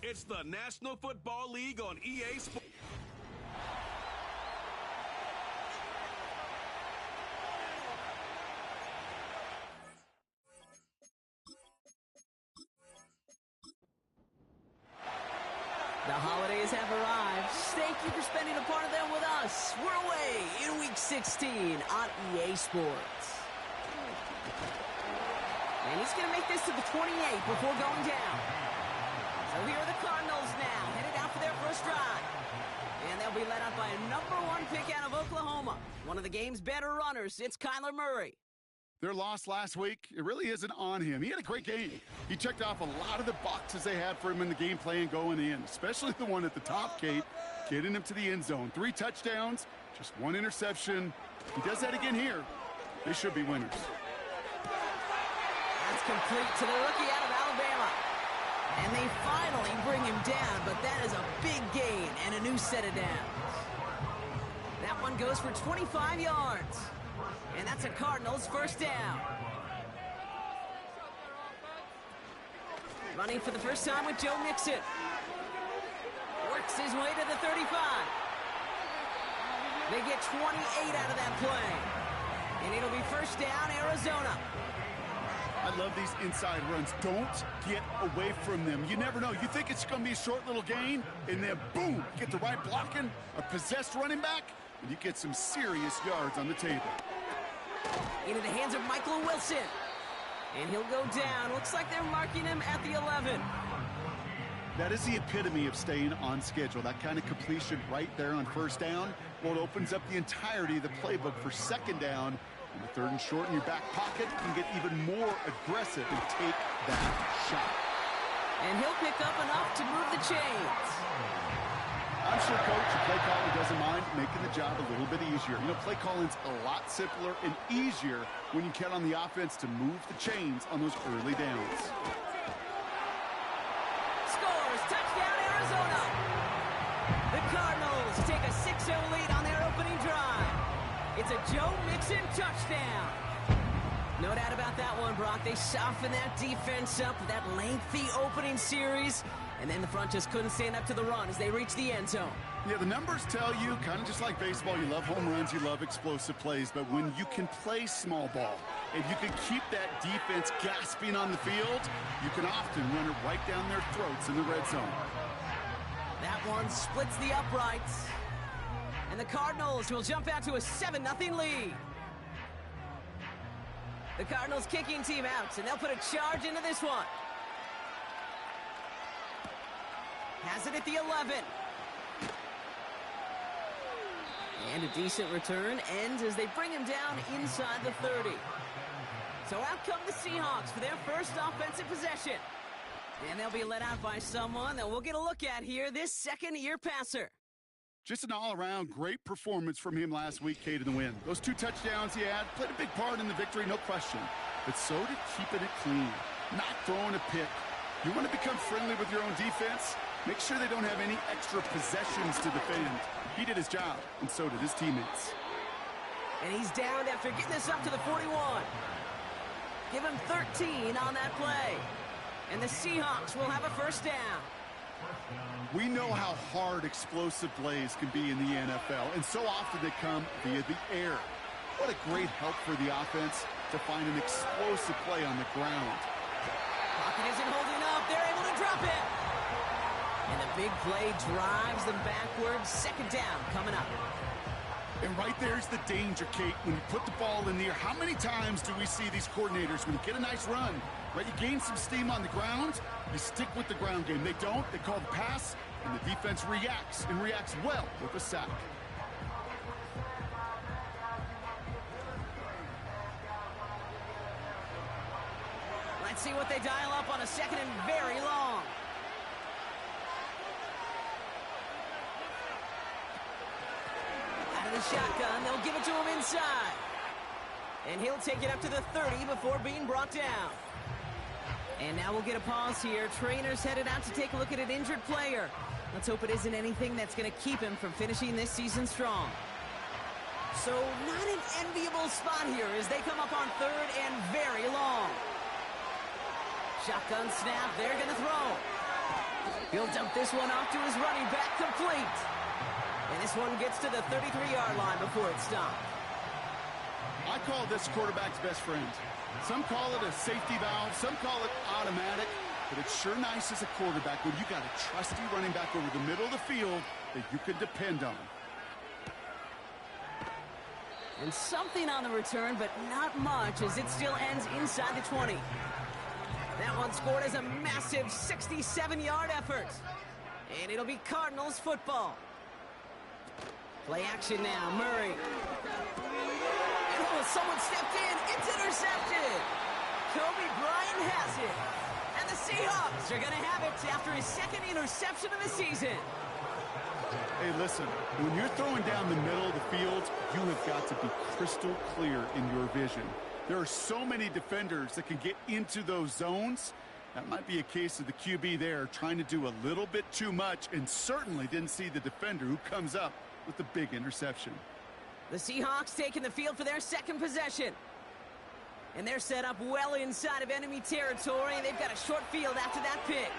It's the National Football League on EA Sports. The holidays have arrived. Thank you for spending a part of them with us. We're away in Week 16 on EA Sports. And he's going to make this to the 28 before going down. So here are the Cardinals now, headed out for their first drive. And they'll be led out by a #1 pick out of Oklahoma. One of the game's better runners, it's Kyler Murray. Their loss last week, it really isn't on him. He had a great game. He checked off a lot of the boxes they had for him in the game plan going in, especially the one at the top, Kate, getting him to the end zone. 3 touchdowns, just 1 interception. If he does that again here, they should be winners. That's complete to the rookie out of Alabama. And they finally bring him down, but that is a big gain and a new set of downs. That one goes for 25 yards. And that's a Cardinals first down. Running for the first time with Joe Mixon. Works his way to the 35. They get 28 out of that play. And it'll be first down, Arizona. I love these inside runs. Don't get away from them. You never know. You think it's going to be a short little gain, and then boom, get the right blocking, a possessed running back, and you get some serious yards on the table. Into the hands of Michael Wilson. And he'll go down. Looks like they're marking him at the 11. That is the epitome of staying on schedule. That kind of completion right there on first down. Well, it opens up the entirety of the playbook for second down. And the 3rd and short in your back pocket can get even more aggressive and take that shot. And he'll pick up enough to move the chains. I'm sure Coach, the play caller doesn't mind making the job a little bit easier. You know, play calling's a lot simpler and easier when you count on the offense to move the chains on those early downs. Scores, touchdown Arizona. The Cardinals take a 6-0 lead on their opening drive. It's a Joe Mixon touchdown. No doubt about that one, Brock. They softened that defense up with that lengthy opening series. And then the front just couldn't stand up to the run as they reached the end zone. Yeah, the numbers tell you, kind of just like baseball, you love home runs, you love explosive plays. But when you can play small ball and you can keep that defense gasping on the field, you can often run it right down their throats in the red zone. That one splits the uprights. And the Cardinals will jump out to a 7-0 lead. The Cardinals kicking team out, and they'll put a charge into this one. Has it at the 11. And a decent return ends as they bring him down inside the 30. So out come the Seahawks for their first offensive possession. And they'll be led out by someone that we'll get a look at here, this second-year passer. Just an all-around great performance from him last week, Kate, in the win. Those 2 touchdowns he had played a big part in the victory, no question. But so did keeping it clean, not throwing a pick. You want to become friendly with your own defense? Make sure they don't have any extra possessions to defend. He did his job, and so did his teammates. And he's down after getting this up to the 41. Give him 13 on that play. And the Seahawks will have a first down. We know how hard explosive plays can be in the NFL, and so often they come via the air. What a great help for the offense to find an explosive play on the ground. Pocket isn't holding up. They're able to drop it. And the big play drives them backwards. Second down coming up. And right there's the danger, Kate, when you put the ball in the air. How many times do we see these coordinators, when you get a nice run, right, you gain some steam on the ground, you stick with the ground game. They don't. They call the pass, and the defense reacts, and reacts well with a sack. Let's see what they dial up on a second and very long. Out of the shotgun, they'll give it to him inside. And he'll take it up to the 30 before being brought down. And now we'll get a pause here. Trainers headed out to take a look at an injured player. Let's hope it isn't anything that's going to keep him from finishing this season strong. So not an enviable spot here as they come up on 3rd and very long. Shotgun snap, they're going to throw. He'll dump this one off to his running back, complete. And this one gets to the 33-yard line before it's stopped. I call this quarterback's best friend. Some call it a safety valve, some call it automatic, but it's sure nice as a quarterback when you got a trusty running back over the middle of the field that you can depend on. And something on the return, but not much, as it still ends inside the 20. That one scored as a massive 67-yard effort. And it'll be Cardinals football. Play action now, Murray. And oh, someone stepped in. It's intercepted. Kobe Bryant has it. And the Seahawks are going to have it after his second interception of the season. Hey, listen, when you're throwing down the middle of the field, you have got to be crystal clear in your vision. There are so many defenders that can get into those zones. That might be a case of the QB there trying to do a little bit too much and certainly didn't see the defender who comes up with the big interception. The Seahawks taking the field for their second possession. And they're set up well inside of enemy territory. They've got a short field after that pick.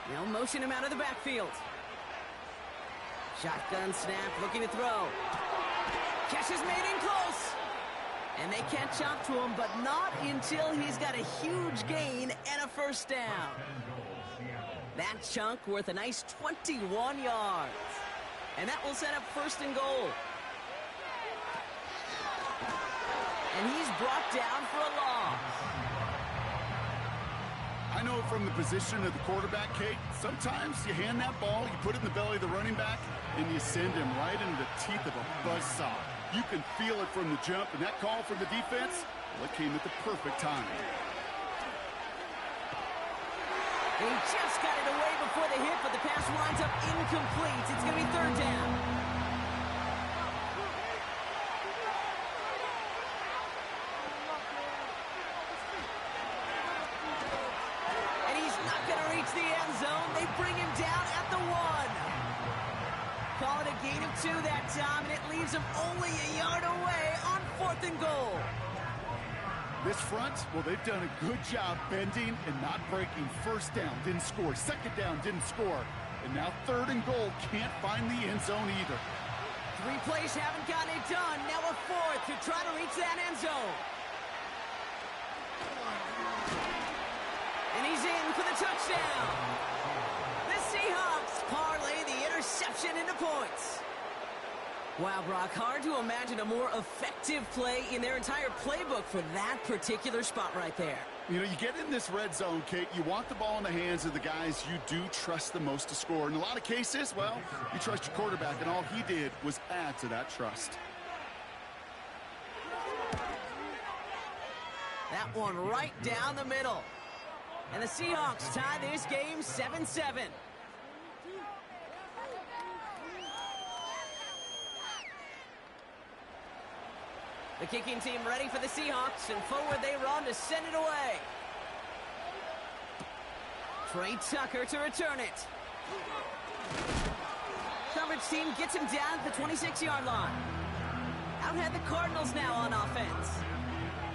They'll motion him out of the backfield. Shotgun snap, looking to throw. Catch is made in close. And they catch up to him, but not until he's got a huge gain and a first down. That chunk worth a nice 21 yards. And that will set up first and goal. And he's brought down for a loss. I know from the position of the quarterback, Kate, sometimes you hand that ball, you put it in the belly of the running back, and you send him right into the teeth of a buzzsaw. You can feel it from the jump, and that call from the defense, well, it came at the perfect time. He just got it away before the hit, but the pass winds up incomplete. It's going to be third down. And he's not going to reach the end zone. They bring him down at the 1. Call it a gain of 2 that time, and it leaves him only a yard away on 4th and goal. This front, well, they've done a good job bending and not breaking. First down, didn't score. Second down, didn't score. And now 3rd and goal, can't find the end zone either. 3 plays haven't gotten it done. Now a 4th to try to reach that end zone. And he's in for the touchdown. The Seahawks parlay the interception into points. Wow, Brock, hard to imagine a more effective play in their entire playbook for that particular spot right there. You know, you get in this red zone, Kate, you want the ball in the hands of the guys you do trust the most to score. In a lot of cases, well, you trust your quarterback, and all he did was add to that trust. That one right down the middle. And the Seahawks tie this game 7-7. The kicking team ready for the Seahawks, and forward they run to send it away. Trey Tucker to return it. Coverage team gets him down at the 26-yard line. Out had the Cardinals now on offense.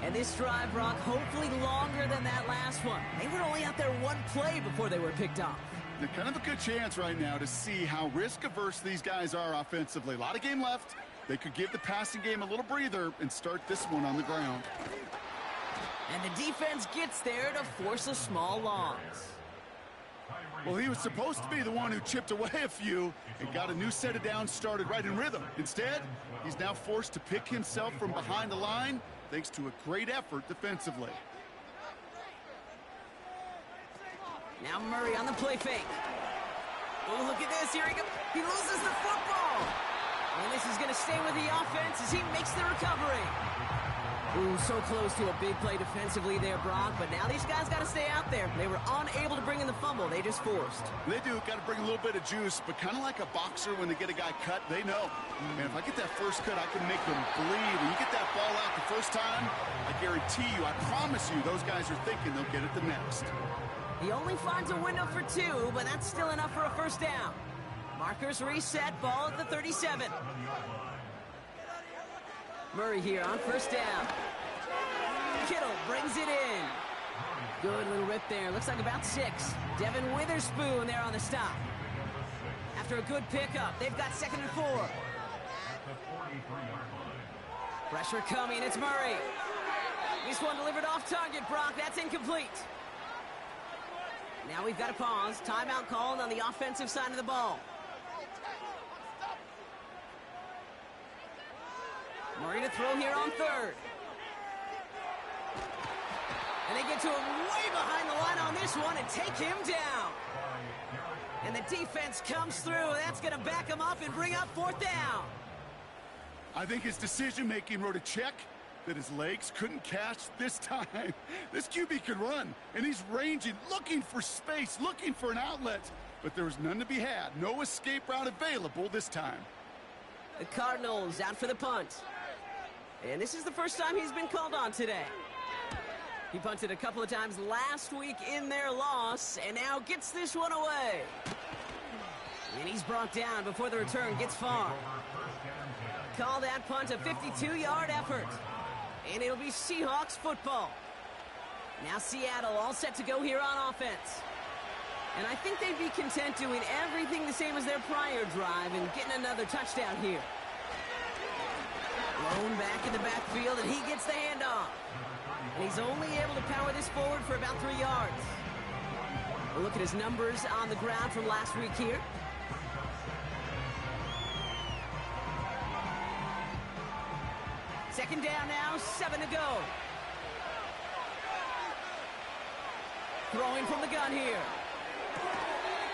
And this drive, Brock, hopefully longer than that last one. They were only out there 1 play before they were picked off. They're kind of a good chance right now to see how risk-averse these guys are offensively. A lot of game left. They could give the passing game a little breather and start this one on the ground. And the defense gets there to force a small loss. Well, he was supposed to be the one who chipped away a few and got a new set of downs started right in rhythm. Instead, he's now forced to pick himself from behind the line thanks to a great effort defensively. Now Murray on the play fake. Oh, look at this. Here he goes. He loses the football. And this is going to stay with the offense as he makes the recovery. Ooh, so close to a big play defensively there, Brock. But now these guys got to stay out there. They were unable to bring in the fumble. They just forced. They do. Got to bring a little bit of juice. But kind of like a boxer when they get a guy cut, they know. Man, if I get that first cut, I can make them bleed. When you get that ball out the first time, I guarantee you, I promise you, those guys are thinking they'll get it the next. He only finds a window for 2, but that's still enough for a first down. Markers reset, ball at the 37. Murray here on first down. Kittle brings it in. Good little rip there. Looks like about 6. Devin Witherspoon there on the stop. After a good pickup, they've got 2nd and 4. Pressure coming. It's Murray. This one delivered off target, Brock. That's incomplete. Now we've got a pause. Timeout called on the offensive side of the ball. Murray to throw here on 3rd. And they get to him way behind the line on this one and take him down. And the defense comes through. That's going to back him up and bring up 4th down. I think his decision-making wrote a check that his legs couldn't catch this time. This QB could run, and he's ranging, looking for space, looking for an outlet. But there was none to be had. No escape route available this time. The Cardinals out for the punt. And this is the first time he's been called on today. He punted a couple of times last week in their loss, and now gets this one away. And he's brought down before the return gets far. Call that punt a 52-yard effort. And it'll be Seahawks football. Now Seattle all set to go here on offense. And I think they'd be content doing everything the same as their prior drive and getting another touchdown here. Lone back in the backfield, and he gets the handoff. And he's only able to power this forward for about 3 yards. We'll look at his numbers on the ground from last week here. Second down now, 7 to go. Throwing from the gun here.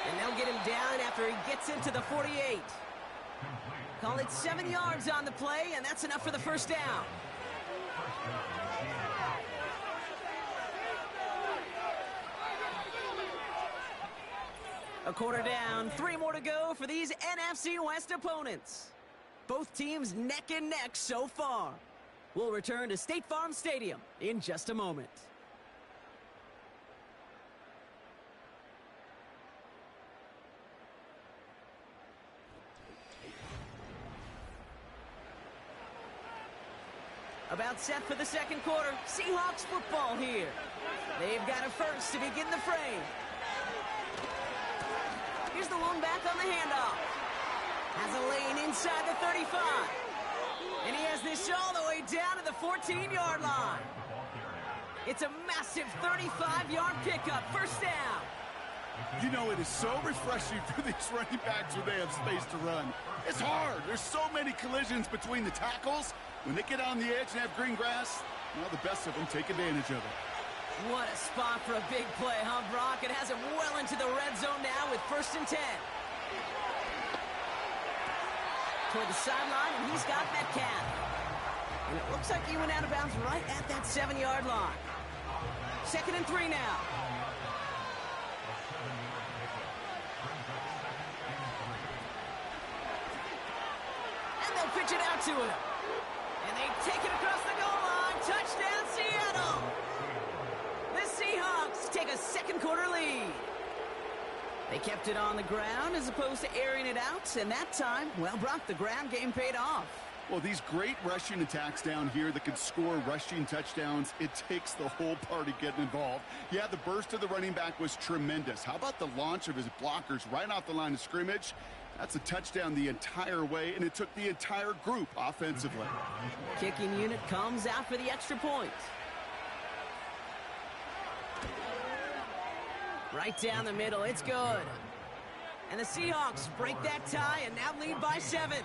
And they'll get him down after he gets into the 48. Call it 7 yards on the play, and that's enough for the first down. A quarter down, 3 more to go for these NFC West opponents. Both teams neck and neck so far. We'll return to State Farm Stadium in just a moment. About set for the second quarter. Seahawks football here. They've got a first to begin the frame. Here's the lone back on the handoff. Has a lane inside the 35. And he has this all the way down to the 14-yard line. It's a massive 35-yard pickup. First down. You know, it is so refreshing for these running backs when they have space to run. It's hard. There's so many collisions between the tackles. When they get on the edge and have green grass, well, the best of them take advantage of it. What a spot for a big play, huh, Brock? It has him well into the red zone now with 1st and 10. Toward the sideline, and he's got Metcalf. And it looks like he went out of bounds right at that 7-yard line. 2nd and 3 now. And they'll pitch it out to him. And they take it across the goal line. Touchdown, Seattle! The Seahawks take a second quarter lead. They kept it on the ground as opposed to airing it out. And that time, well, Brock, the ground game paid off. Well, these great rushing attacks down here that can score rushing touchdowns, it takes the whole party getting involved. Yeah, the burst of the running back was tremendous. How about the launch of his blockers right off the line of scrimmage? That's a touchdown the entire way, and it took the entire group offensively. Kicking unit comes out for the extra point. Right down the middle, it's good. And the Seahawks break that tie and now lead by 7.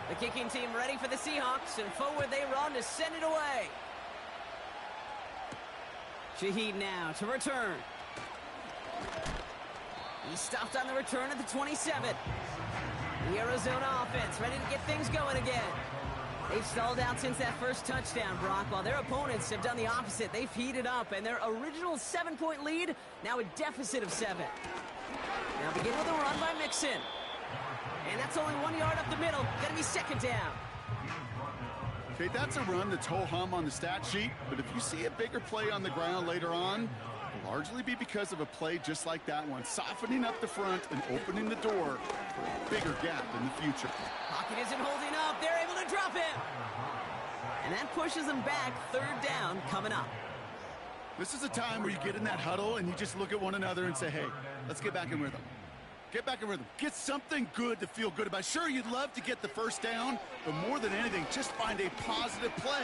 The kicking team ready for the Seahawks, and forward they run to send it away. Shaheed now to return. He stopped on the return at the 27. The Arizona offense ready to get things going again. They've stalled out since that first touchdown, Brock, while their opponents have done the opposite. They've heated up, and their original 7-point lead, now a deficit of 7. Now begin with a run by Mixon. And that's only 1 yard up the middle. Going to be 2nd down. Okay, that's a run that's ho-hum on the stat sheet, but if you see a bigger play on the ground later on, it'll largely be because of a play just like that one, softening up the front and opening the door for a bigger gap in the future. Pocket isn't holding up. They're able to drop him. And that pushes them back. Third down coming up. This is a time where you get in that huddle and you just look at one another and say, hey, let's get back in rhythm. Get back in rhythm. Get something good to feel good about. Sure, you'd love to get the first down, but more than anything, just find a positive play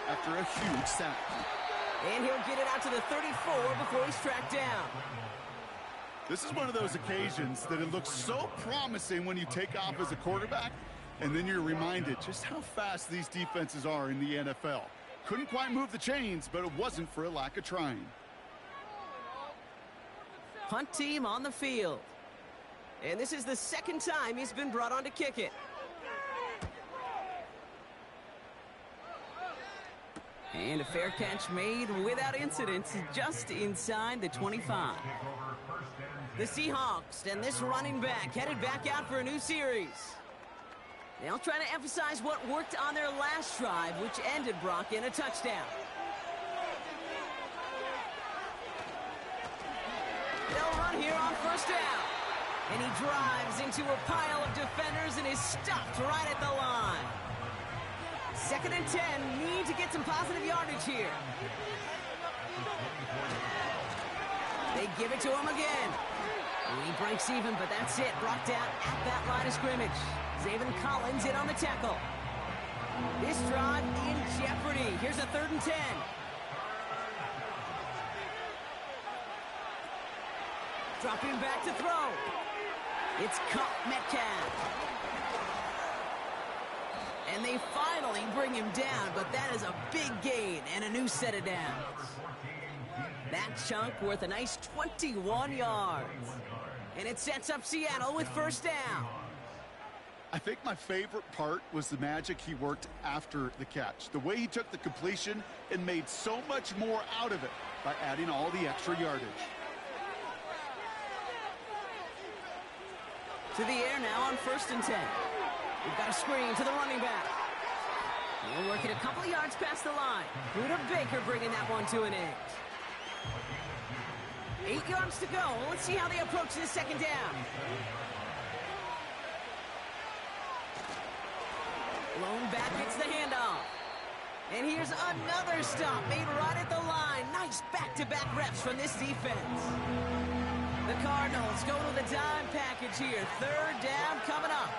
after a huge sack. And he'll get it out to the 34 before he's tracked down. This is one of those occasions that it looks so promising when you take off as a quarterback, and then you're reminded just how fast these defenses are in the NFL. Couldn't quite move the chains, but it wasn't for a lack of trying. Punt team on the field. And this is the second time he's been brought on to kick it. And a fair catch made without incident, just inside the 25. The Seahawks and this running back headed back out for a new series. They'll try to emphasize what worked on their last drive, which ended, Brock, in a touchdown. They'll run here on first down. And he drives into a pile of defenders and is stopped right at the line. 2nd and 10, need to get some positive yardage here. They give it to him again. He breaks even, but that's it. Brought down at that line of scrimmage. Zaven Collins in on the tackle. This drive in jeopardy. Here's a 3rd and 10. Dropping back to throw. It's caught Metcalf. And they finally bring him down, but that is a big gain and a new set of downs. That chunk worth a nice 21 yards. And it sets up Seattle with first down. I think my favorite part was the magic he worked after the catch. The way he took the completion and made so much more out of it by adding all the extra yardage. To the air now on 1st and 10. We've got a screen to the running back. He'll work it a couple of yards past the line. Buda Baker bringing that one to an end. 8 yards to go. Let's see how they approach this second down. Lone back gets the handoff. And here's another stop made right at the line. Nice back-to-back reps from this defense. The Cardinals go to the dime package here. 3rd down coming up.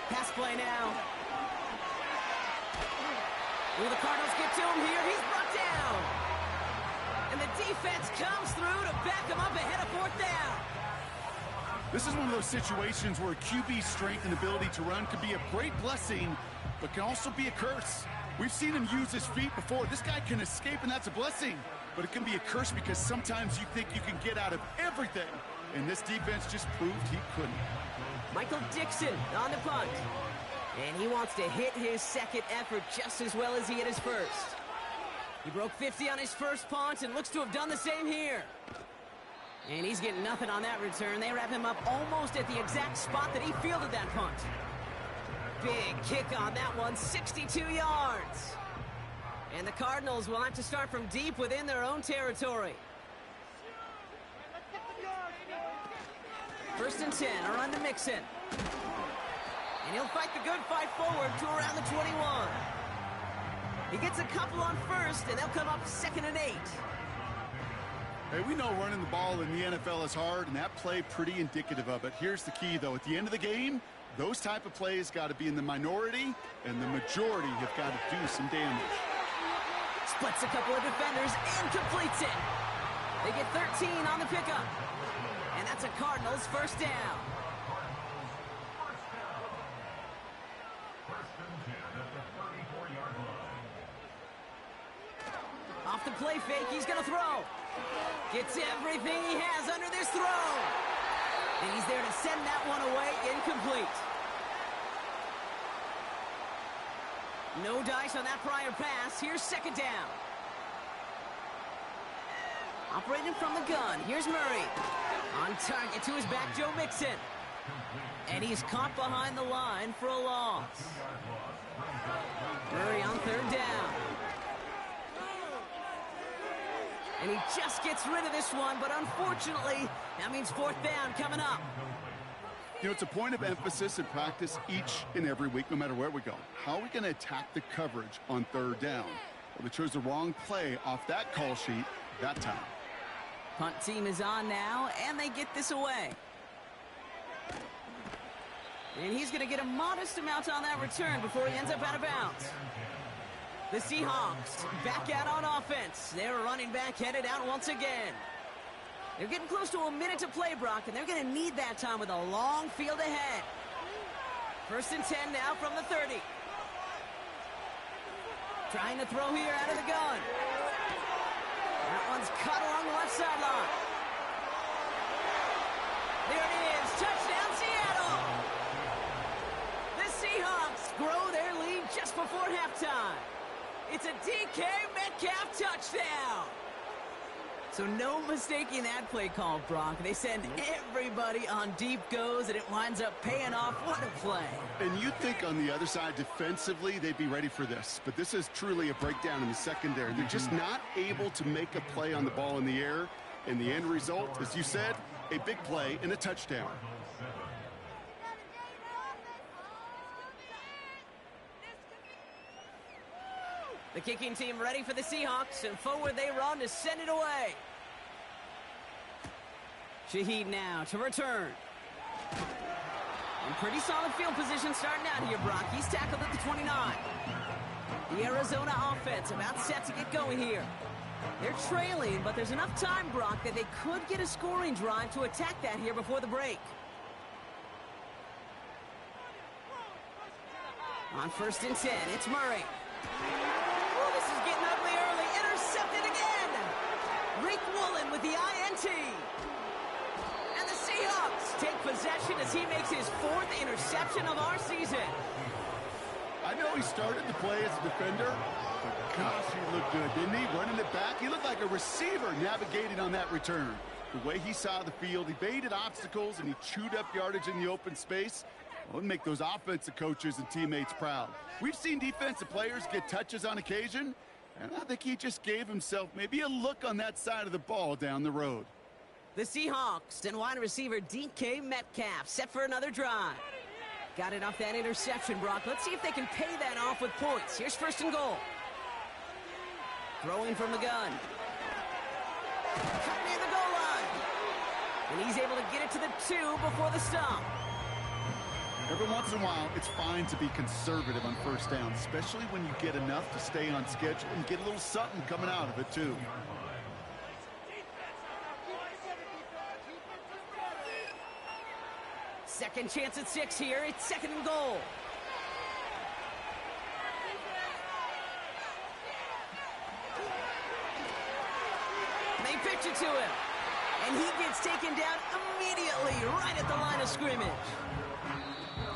Pass play now. Will the Cardinals get to him here? He's brought down. And the defense comes through to back him up ahead of 4th down. This is one of those situations where QB's strength and ability to run could be a great blessing, but can also be a curse. We've seen him use his feet before. This guy can escape, and that's a blessing. But it can be a curse because sometimes you think you can get out of everything. And this defense just proved he couldn't. Michael Dixon on the punt. And he wants to hit his second effort just as well as he hit his first. He broke 50 on his first punt and looks to have done the same here. And he's getting nothing on that return. They wrap him up almost at the exact spot that he fielded that punt. Big kick on that one, 62 yards. And the Cardinals will have to start from deep within their own territory. 1st and 10, a run to Mixon. And he'll fight the good fight forward to around the 21. He gets a couple on first, and they'll come up 2nd and 8. Hey, we know running the ball in the NFL is hard, and that play pretty indicative of it. Here's the key, though. At the end of the game, those type of plays got to be in the minority, and the majority have got to do some damage. Splits a couple of defenders and completes it. They get 13 on the pickup. And that's a Cardinals first down. Off the play fake, he's going to throw. Gets everything he has under this throw. And he's there to send that one away, incomplete. No dice on that prior pass. Here's 2nd down. Operating from the gun. Here's Murray. On target to his back, Joe Mixon. And he's caught behind the line for a loss. Murray on 3rd down. And he just gets rid of this one, but unfortunately, that means 4th down coming up. You know, it's a point of emphasis in practice each and every week, no matter where we go. How are we going to attack the coverage on third down? Well, they chose the wrong play off that call sheet that time. Punt team is on now, and they get this away. And he's going to get a modest amount on that return before he ends up out of bounds. The Seahawks back out on offense. They're running back headed out once again. They're getting close to a minute to play, Brock, and they're going to need that time with a long field ahead. 1st and 10 now from the 30. Trying to throw here out of the gun. That one's cut along the left sideline. There it is. Touchdown, Seattle. The Seahawks grow their lead just before halftime. It's a DK Metcalf touchdown. So no mistaking that play call, Brock. They send everybody on deep goes, and it winds up paying off. What a play. And you'd think on the other side defensively they'd be ready for this. But this is truly a breakdown in the secondary. They're just not able to make a play on the ball in the air. And the end result, as you said, a big play and a touchdown. The kicking team ready for the Seahawks, and forward they run to send it away. Shaheed now to return. And pretty solid field position starting out here, Brock. He's tackled at the 29. The Arizona offense about set to get going here. They're trailing, but there's enough time, Brock, that they could get a scoring drive to attack that here before the break. On 1st and 10, it's Murray. Oh, this is getting ugly early. Intercepted again. Rick Woolen with the INT. And the Seahawks take possession as he makes his 4th interception of our season. I know he started the play as a defender, but gosh, he looked good, didn't he? Running it back, he looked like a receiver navigating on that return. The way he saw the field, he baited obstacles and he chewed up yardage in the open space. Well, it'll make those offensive coaches and teammates proud. We've seen defensive players get touches on occasion, and I think he just gave himself maybe a look on that side of the ball down the road. The Seahawks and wide receiver DK Metcalf set for another drive. Got it off that interception, Brock. Let's see if they can pay that off with points. Here's 1st and goal. Throwing from the gun. Cutting in the goal line. And he's able to get it to the 2 before the stop. Every once in a while, it's fine to be conservative on 1st down, especially when you get enough to stay on schedule and get a little something coming out of it, too. Second chance at 6 here. It's 2nd and goal. They pitch it to him. And he gets taken down immediately right at the line of scrimmage.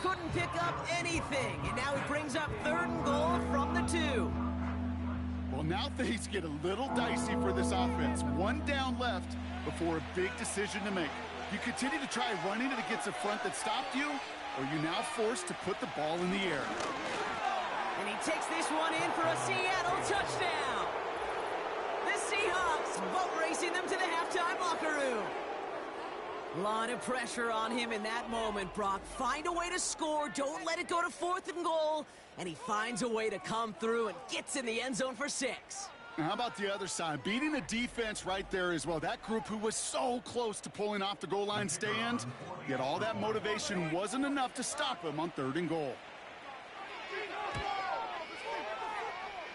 Couldn't pick up anything, and now he brings up 3rd and goal from the 2. Well, now things get a little dicey for this offense. 1 down left before a big decision to make. You continue to try running it against a front that stopped you, or you're now forced to put the ball in the air. And he takes this one in for a Seattle touchdown. The Seahawks boat racing them to the halftime locker room. A lot of pressure on him in that moment, Brock. Find a way to score. Don't let it go to 4th and goal. And he finds a way to come through and gets in the end zone for 6. Now, how about the other side? Beating the defense right there as well. That group who was so close to pulling off the goal line stand, yet all that motivation wasn't enough to stop him on 3rd and goal.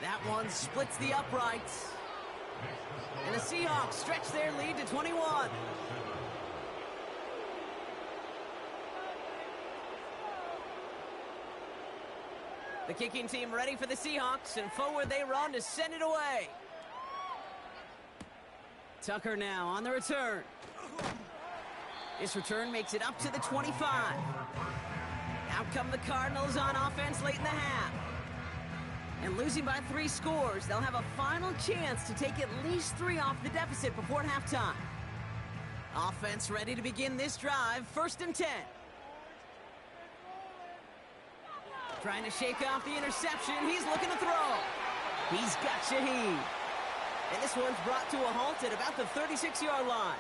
That one splits the uprights. And the Seahawks stretch their lead to 21. The kicking team ready for the Seahawks, and forward they run to send it away. Tucker now on the return. This return makes it up to the 25. Out come the Cardinals on offense late in the half. And losing by 3 scores, they'll have a final chance to take at least 3 off the deficit before halftime. Offense ready to begin this drive, 1st and 10. Trying to shake off the interception. He's looking to throw. He's got Shaheed. And this one's brought to a halt at about the 36-yard line.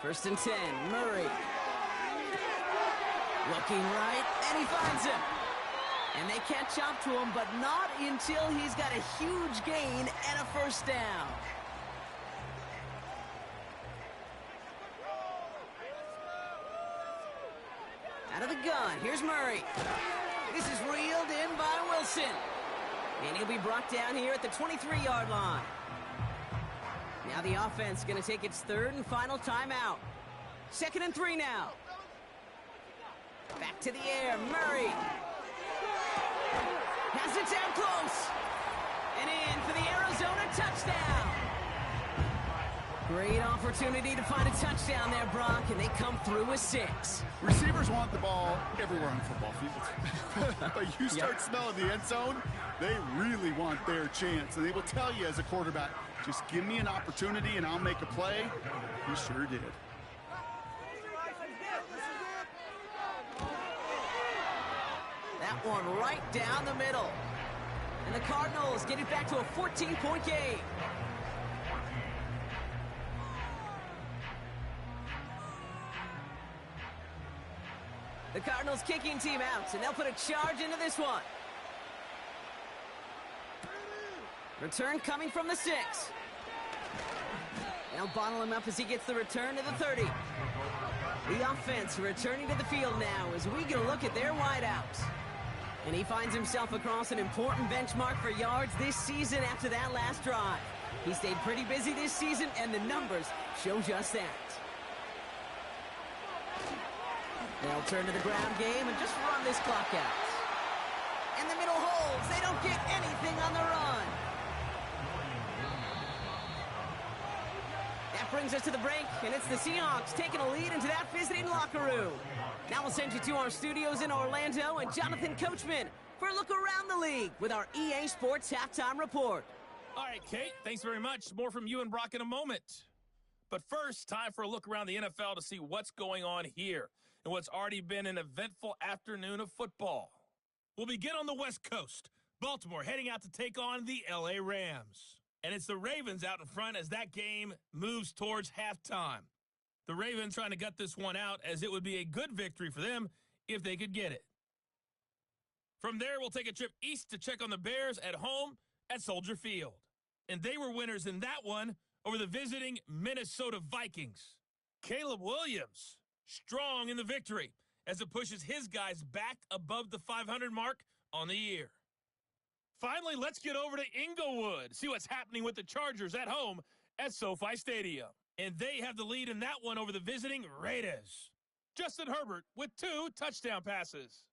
First and 10, Murray. Looking right, and he finds him. And they catch up to him, but not until he's got a huge gain and a first down. Out of the gun, here's Murray. This is reeled in by Wilson. And he'll be brought down here at the 23-yard line. Now the offense going to take its third and final timeout. 2nd and 3 now. Back to the air, Murray. Has it down close. And in for the Arizona touchdown. Great opportunity to find a touchdown there, Brock, and they come through with 6. Receivers want the ball everywhere on football fields. But you start smelling the end zone, they really want their chance. And they will tell you as a quarterback, just give me an opportunity and I'll make a play. He sure did. That one right down the middle. And the Cardinals get it back to a 14-point game. The Cardinals kicking team out, and they'll put a charge into this one. Return coming from the 6. They'll bottle him up as he gets the return to the 30. The offense returning to the field now as we get a look at their wideouts. And he finds himself across an important benchmark for yards this season after that last drive. He stayed pretty busy this season, and the numbers show just that. They'll turn to the ground game and just run this clock out. And the middle holds. They don't get anything on the run. That brings us to the break, and it's the Seahawks taking a lead into that visiting locker room. Now we'll send you to our studios in Orlando and Jonathan Coachman for a look around the league with our EA Sports Halftime Report. All right, Kate, thanks very much. More from you and Brock in a moment. But first, time for a look around the NFL to see what's going on here and what's already been an eventful afternoon of football. We'll begin on the West Coast. Baltimore heading out to take on the LA Rams. And it's the Ravens out in front as that game moves towards halftime. The Ravens trying to gut this one out as it would be a good victory for them if they could get it. From there, we'll take a trip east to check on the Bears at home at Soldier Field. And they were winners in that one over the visiting Minnesota Vikings. Caleb Williams, strong in the victory as it pushes his guys back above the 500 mark on the year. Finally, let's get over to Inglewood, see what's happening with the Chargers at home at SoFi Stadium. And they have the lead in that one over the visiting Raiders. Justin Herbert with 2 touchdown passes.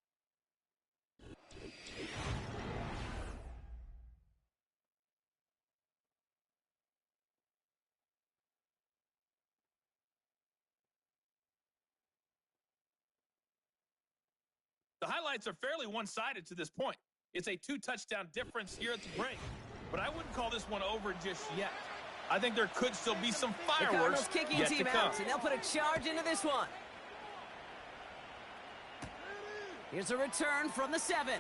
The highlights are fairly one-sided to this point. It's a 2-touchdown difference here at the break. But I wouldn't call this one over just yet. I think there could still be some fireworks. The Cardinals kicking team out, and they'll put a charge into this one. Here's a return from the 7.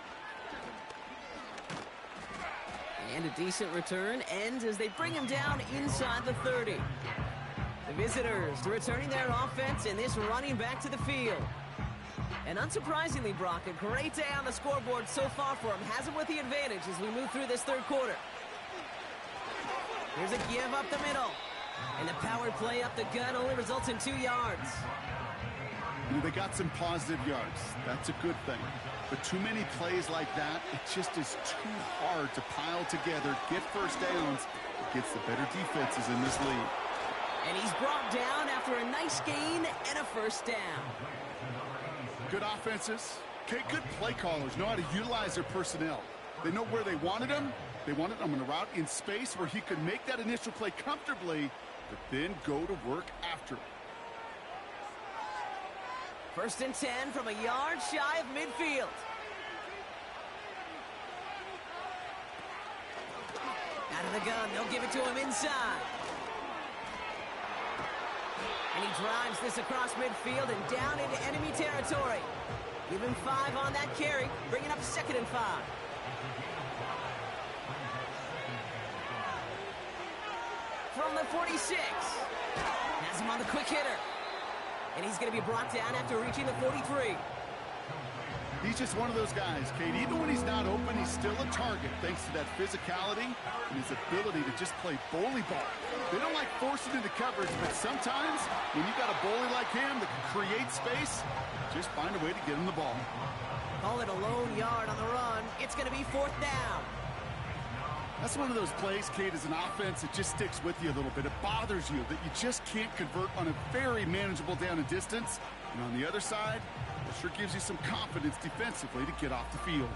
And a decent return ends as they bring him down inside the 30. The visitors returning their offense and this running back to the field. And unsurprisingly, Brock, a great day on the scoreboard so far for him. Has him with the advantage as we move through this third quarter. Here's a give up the middle. And the power play up the gut only results in 2 yards. They got some positive yards. That's a good thing. But too many plays like that, it just is too hard to pile together, get first downs against the better defenses in this league. And he's brought down after a nice gain and a first down. Good offenses. Okay, good play callers know how to utilize their personnel. They know where they wanted him. They wanted him on a route in space where he could make that initial play comfortably, but then go to work after it. First and 10 from a yard shy of midfield. Out of the gun, they'll give it to him inside. And he drives this across midfield and down into enemy territory. Give him 5 on that carry, bringing up 2nd and 5. From the 46. Has him on the quick hitter. And he's going to be brought down after reaching the 43. He's just one of those guys, Kate. Even when he's not open, he's still a target thanks to that physicality and his ability to just play bully ball. They don't like forcing into coverage, but sometimes when you got a bully like him that can create space, just find a way to get him the ball. Call it a lone yard on the run. It's going to be 4th down. That's one of those plays, Kate, as an offense, it just sticks with you a little bit. It bothers you that you just can't convert on a very manageable down and distance. And on the other side, it sure gives you some confidence defensively to get off the field.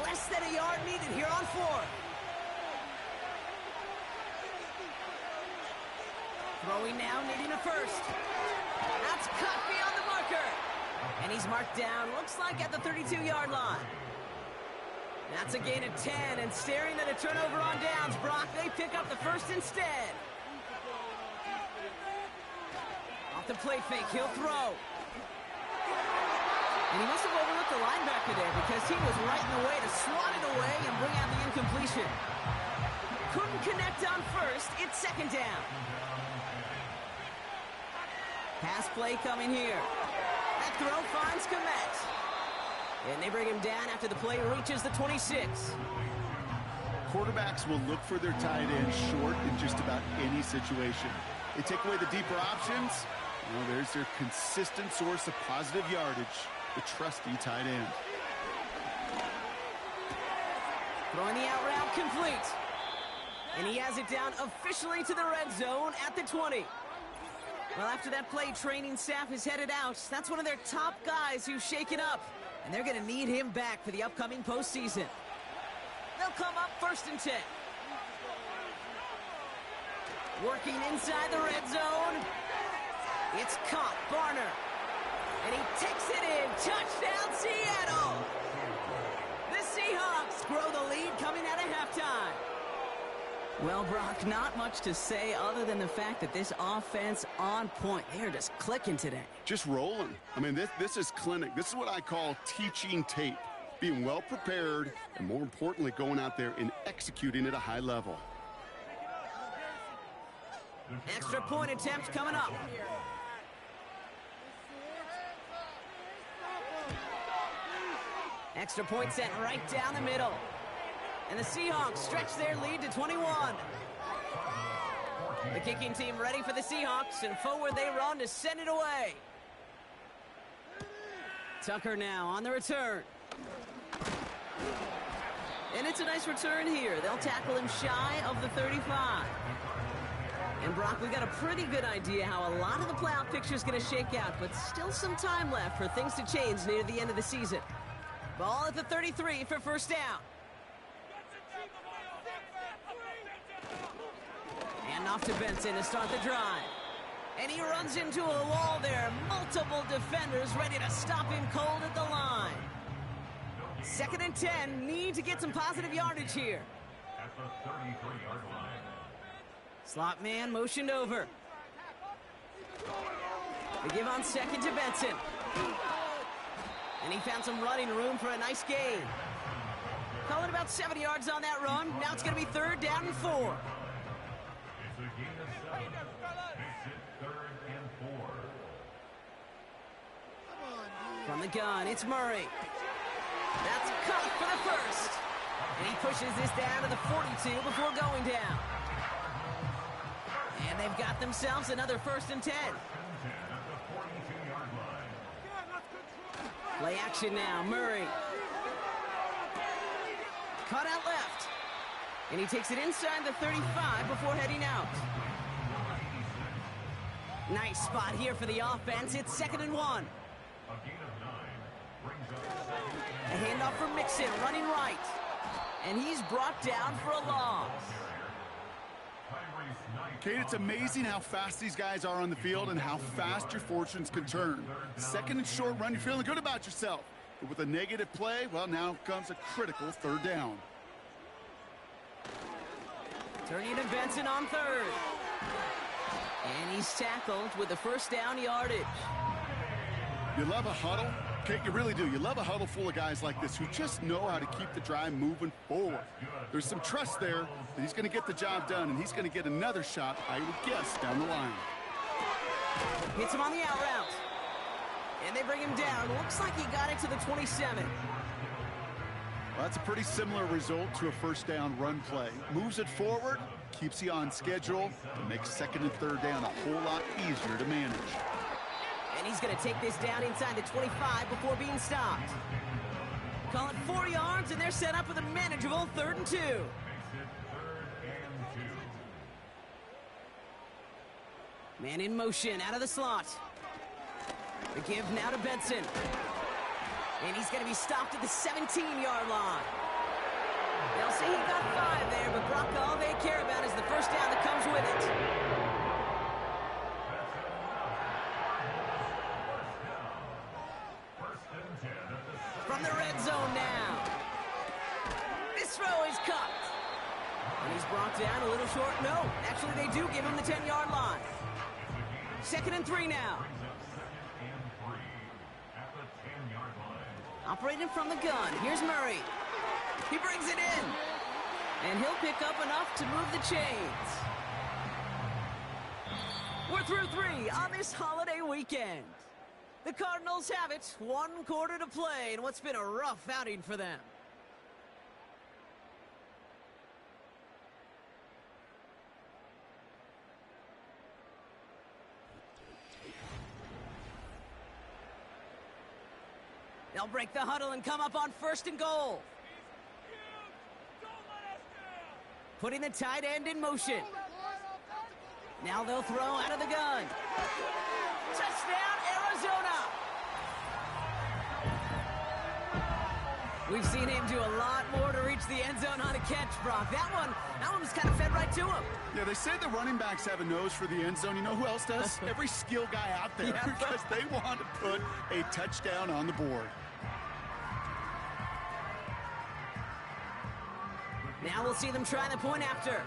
Less than a yard needed here on 4th. Throwing now, needing a first. That's cut beyond the marker. And he's marked down, looks like at the 32-yard line. That's a gain of 10, and staring at a turnover on downs. Brock, they pick up the first instead. Off the play fake, he'll throw. And he must have overlooked the linebacker there because he was right in the way to swat it away and bring out the incompletion. Couldn't connect on first, it's 2nd down. Pass play coming here. That throw finds Komet. And they bring him down after the play reaches the 26. Quarterbacks will look for their tight end short in just about any situation. They take away the deeper options. Well, there's their consistent source of positive yardage, the trusty tight end. Throwing the out route complete. And he has it down officially to the red zone at the 20. Well, after that play, training staff is headed out. That's one of their top guys who's shaken up. And they're going to need him back for the upcoming postseason. They'll come up 1st and 10. Working inside the red zone. It's caught, Barner. And he takes it in. Touchdown, Seattle! The Seahawks grow the lead coming out of halftime. Well, Brock, not much to say other than the fact that this offense on point. They are just clicking today. Just rolling. I mean, this is clinic. This is what I call teaching tape. Being well prepared, and more importantly, going out there and executing at a high level. Extra point attempt coming up. Extra point set right down the middle. And the Seahawks stretch their lead to 21. The kicking team ready for the Seahawks, and forward they run to send it away. Tucker now on the return. And it's a nice return here. They'll tackle him shy of the 35. And Brock, we got a pretty good idea how a lot of the playoff picture is going to shake out, but still some time left for things to change near the end of the season. Ball at the 33 for 1st down. And off to Benson to start the drive. And he runs into a wall there. Multiple defenders ready to stop him cold at the line. 2nd and 10. Need to get some positive yardage here. At the 33-yard line. Slot man motioned over. They give on 2nd to Benson. And he found some running room for a nice gain. Call it about 7 yards on that run. Now it's going to be 3rd down and 4. It's a gain of 7. Makes it 3rd and 4. From the gun, it's Murray. That's cut for the first. And he pushes this down to the 42 before going down. And they've got themselves another 1st and 10. Play action now, Murray. Cut out left. And he takes it inside the 35 before heading out. Nice spot here for the offense. It's 2nd and 1. A handoff for Mixon, running right. And he's brought down for a loss. Kate, it's amazing how fast these guys are on the field and how fast your fortunes can turn. 2nd and short run, you're feeling good about yourself. But with a negative play, well, now comes a critical 3rd down. Turning to Benson on 3rd. And he's tackled with the 1st down yardage. You love a huddle, Kate, you really do. You love a huddle full of guys like this who just know how to keep the drive moving forward. There's some trust there that he's going to get the job done, and he's going to get another shot, I would guess, down the line. Hits him on the out route. And they bring him down. Looks like he got it to the 27. Well, that's a pretty similar result to a first down run play. Moves it forward, keeps you on schedule, and makes second and third down a whole lot easier to manage. And he's going to take this down inside the 25 before being stopped. Call it 4 yards, and they're set up with a manageable 3rd and 2. Man in motion out of the slot. The give now to Benson. And he's going to be stopped at the 17-yard line. They'll say he got 5 there, but Brock, all they care about is the first down that comes with it. From the red zone now. This throw is caught. And he's brought down a little short. No, actually they do give him the 10-yard line. 2nd and 3 now. Operating from the gun. Here's Murray. He brings it in. And he'll pick up enough to move the chains. We're through 3 on this holiday weekend. The Cardinals have it. 1 quarter to play in what's been a rough outing for them. They'll break the huddle and come up on 1st and goal. Putting the tight end in motion. Now they'll throw out of the gun. Touchdown, Arizona! We've seen him do a lot more to reach the end zone on a catch, Brock. That one was kind of fed right to him. Yeah, they say the running backs have a nose for the end zone. You know who else does? Every skill guy out there, Yeah. because they want to put a touchdown on the board. Now we'll see them try the point after.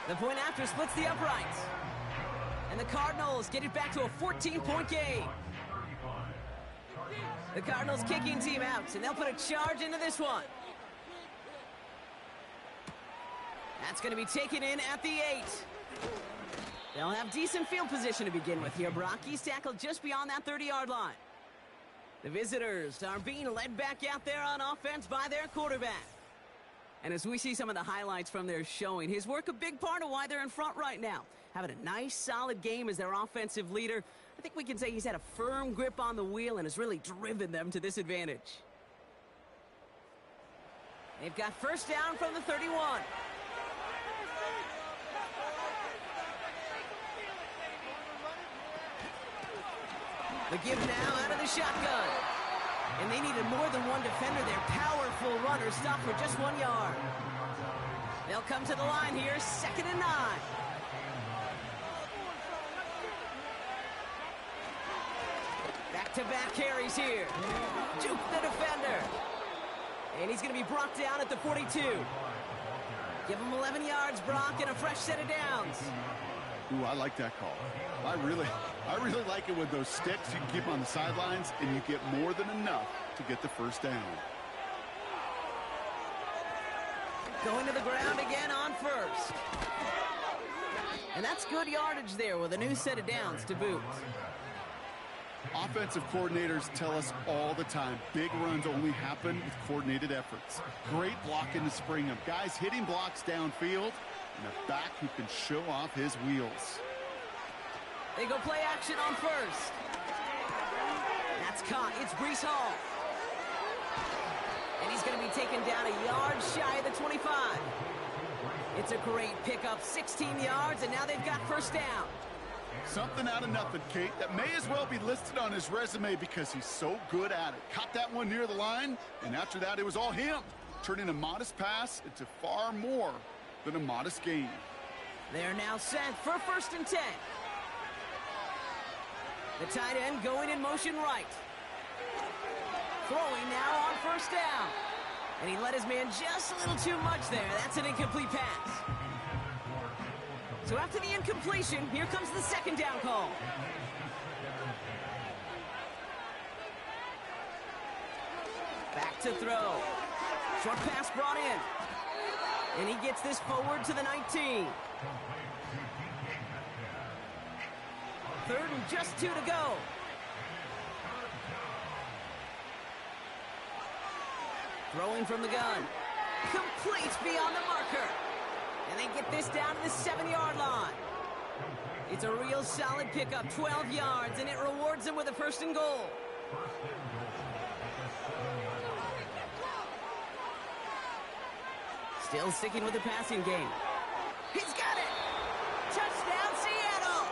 The point after splits the uprights. And the Cardinals get it back to a 14-point game. The Cardinals kicking team out, and they'll put a charge into this one. That's going to be taken in at the 8. They'll have decent field position to begin with here. Brock, he's tackled just beyond that 30-yard line. The visitors are being led back out there on offense by their quarterback. And as we see some of the highlights from their showing, his work a big part of why they're in front right now. Having a nice, solid game as their offensive leader. I think we can say he's had a firm grip on the wheel and has really driven them to this advantage. They've got first down from the 31. The give now out of the shotgun. And they needed more than one defender. Their powerful runner stopped for just 1 yard. They'll come to the line here, 2nd and 9. Back-to-back carries here. Juke the defender. And he's going to be brought down at the 42. Give him 11 yards, Brock, and a fresh set of downs. Ooh, I like that call. I really like it with those sticks. You can keep them on the sidelines, and you get more than enough to get the first down. Going to the ground again on 1st. And that's good yardage there with a new set of downs to boot. Offensive coordinators tell us all the time, big runs only happen with coordinated efforts. Great blocking to spring them. Guys hitting blocks downfield, and a back who can show off his wheels. They go play action on 1st. That's caught. It's Breece Hall. And he's going to be taken down a yard shy of the 25. It's a great pickup, 16 yards, and now they've got first down. Something out of nothing, Kate, that may as well be listed on his resume because he's so good at it. Caught that one near the line, and after that, it was all him. Turning a modest pass into far more than a modest gain. They're now set for 1st and 10. The tight end going in motion right. Throwing now on first down. And he let his man just a little too much there. That's an incomplete pass. So after the incompletion, here comes the second down call. Back to throw. Short pass brought in. And he gets this forward to the 19. Third and just 2 to go. Throwing from the gun. Complete beyond the marker. And they get this down to the 7-yard line. It's a real solid pickup, 12 yards, and it rewards them with a first and goal. Still sticking with the passing game. He's got it! Touchdown, Seattle!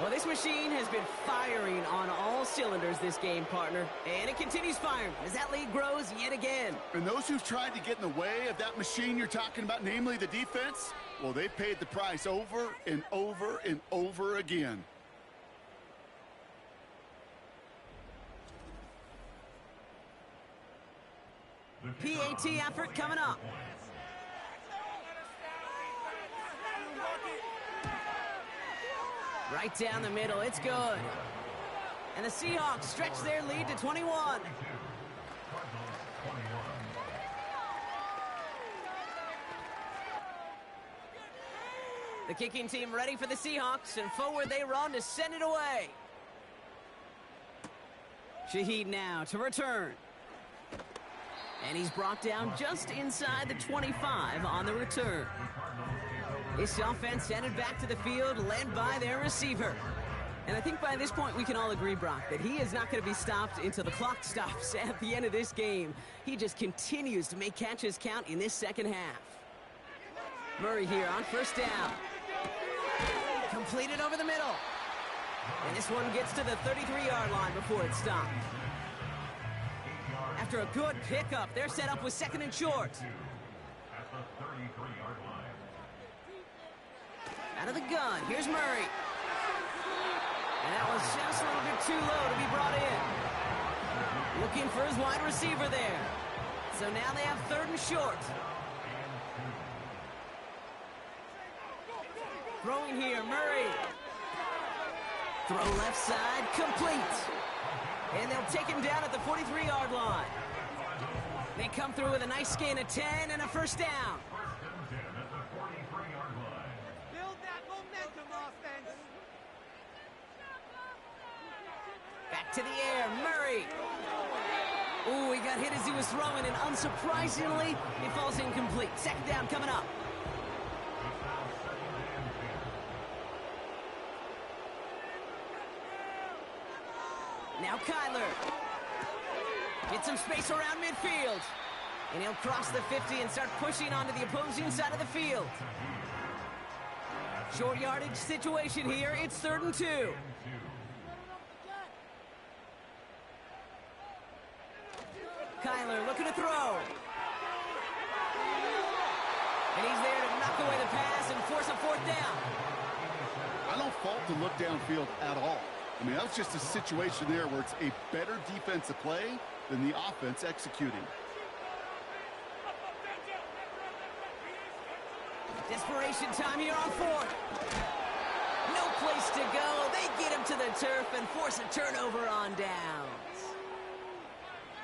Well, this machine has been firing on all cylinders this game, partner. And it continues firing as that lead grows yet again. And those who've tried to get in the way of that machine you're talking about, namely the defense, well, they've paid the price over and over and over again. PAT effort coming up. Right down the middle, it's good. And the Seahawks stretch their lead to 21. The kicking team ready for the Seahawks, and forward they run to send it away. Shaheed now to return. And he's brought down just inside the 25 on the return. This offense headed back to the field, led by their receiver. And I think by this point we can all agree, Brock, that he is not going to be stopped until the clock stops at the end of this game. He just continues to make catches count in this second half. Murray here on first down. Completed over the middle. And this one gets to the 33-yard line before it's stopped. After a good pickup, they're set up with second and short. At the 33-yard line. Out of the gun, here's Murray. And that was just a little bit too low to be brought in. Looking for his wide receiver there. So now they have third and short. Throwing here, Murray. Throw left side, complete. And they'll take him down at the 43-yard line. They come through with a nice gain of 10 and a first down. First and 10 at the 43-yard line. Build that momentum, offense. Back to the air, Murray. Ooh, he got hit as he was throwing, and unsurprisingly, he falls incomplete. Second down coming up. Now Kyler gets some space around midfield. And he'll cross the 50 and start pushing onto the opposing side of the field. Short yardage situation here. It's third and 2. Kyler looking to throw. And he's there to knock away the pass and force a fourth down. I don't fault the look downfield at all. I mean, that was just a situation there where it's a better defensive play than the offense executing. Desperation time here on fourth. No place to go. They get him to the turf and force a turnover on downs.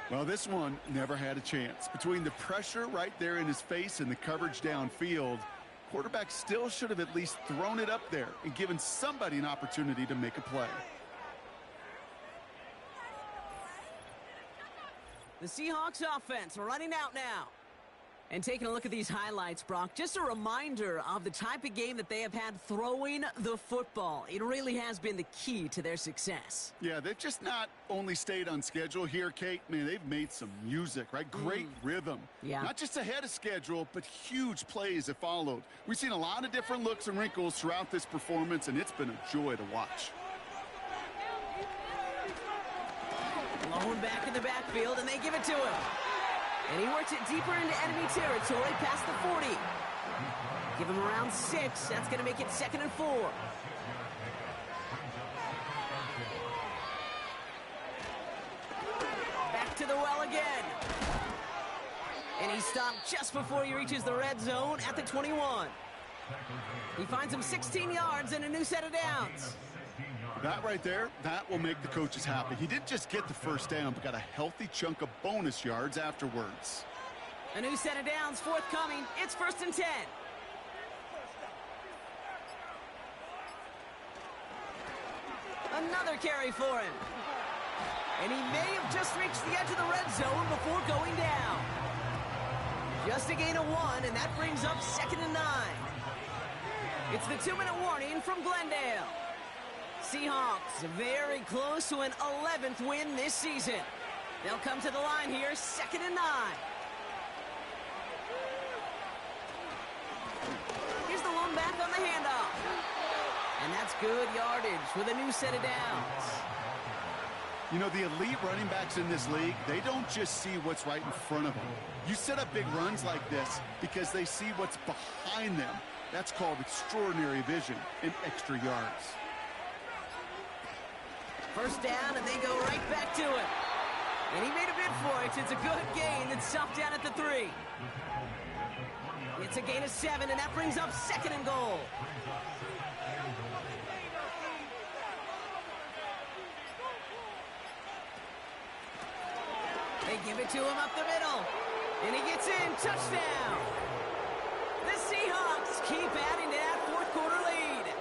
Well, this one never had a chance. Between the pressure right there in his face and the coverage downfield, quarterback still should have at least thrown it up there and given somebody an opportunity to make a play. The Seahawks offense running out now. And taking a look at these highlights, Brock, just a reminder of the type of game that they have had throwing the football. It really has been the key to their success. Yeah, they've just not only stayed on schedule here, Kate. Man, they've made some music, right? Great rhythm. Yeah. Not just ahead of schedule, but huge plays have followed. We've seen a lot of different looks and wrinkles throughout this performance, and it's been a joy to watch. Blown back in the backfield, and they give it to him. And he works it deeper into enemy territory past the 40. Give him around 6. That's going to make it second and 4. Back to the well again. And he stopped just before he reaches the red zone at the 21. He finds him 16 yards and a new set of downs. That right there, that will make the coaches happy. He didn't just get the first down, but got a healthy chunk of bonus yards afterwards. A new set of downs forthcoming. It's 1st and 10. Another carry for him. And he may have just reached the edge of the red zone before going down. Just a gain of 1, and that brings up 2nd and 9. It's the 2-minute warning from Glendale. Seahawks very close to an 11th win this season. They'll come to the line here, 2nd and 9. Here's the one back on the handoff. And that's good yardage with a new set of downs. You know, the elite running backs in this league, they don't just see what's right in front of them. You set up big runs like this because they see what's behind them. That's called extraordinary vision and extra yards. First down, and they go right back to it. And he made a bid for it. It's a good gain. It's stopped down at the 3. It's a gain of 7, and that brings up 2nd and goal. They give it to him up the middle. And he gets in. Touchdown. The Seahawks keep adding to that fourth quarter lead.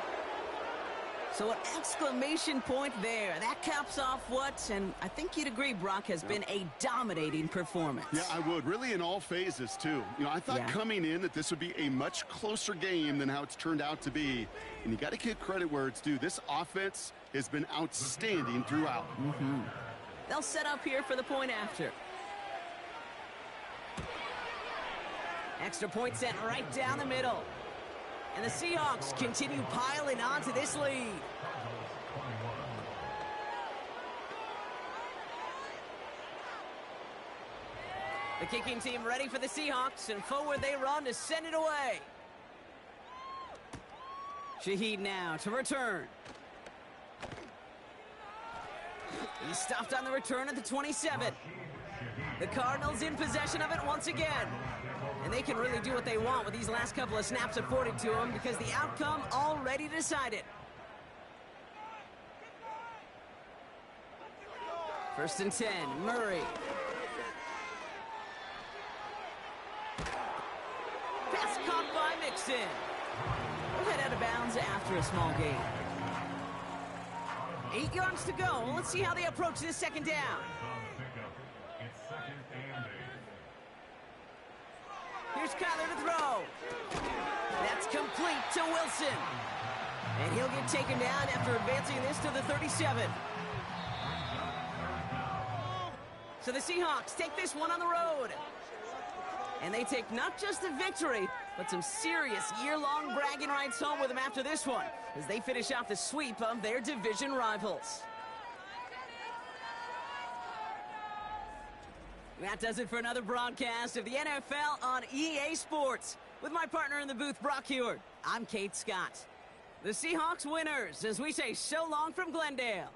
So an exclamation point there. That caps off what, and I think you'd agree, Brock, has been a dominating performance. Yeah, I would. Really in all phases, too. You know, I thought coming in that this would be a much closer game than how it's turned out to be. And you got to give credit where it's due. This offense has been outstanding throughout. They'll set up here for the point after. Extra point sent right down the middle. And the Seahawks continue piling onto this lead. The kicking team ready for the Seahawks, and forward they run to send it away. Shaheed now to return. He's stopped on the return at the 27. The Cardinals in possession of it once again. And they can really do what they want with these last couple of snaps afforded to them because the outcome already decided. 1st and 10, Murray. Pass caught by Mixon. We'll head out of bounds after a small gain. 8 yards to go. Let's see how they approach this 2nd down. It's 2nd and 8. Here's Kyler to throw. That's complete to Wilson. And he'll get taken down after advancing this to the 37. So the Seahawks take this one on the road. And they take not just the victory, but some serious year-long bragging rights home with them after this one, as they finish off the sweep of their division rivals. That does it for another broadcast of the NFL on EA Sports. With my partner in the booth, Brock Heward, I'm Kate Scott. The Seahawks winners, as we say so long from Glendale.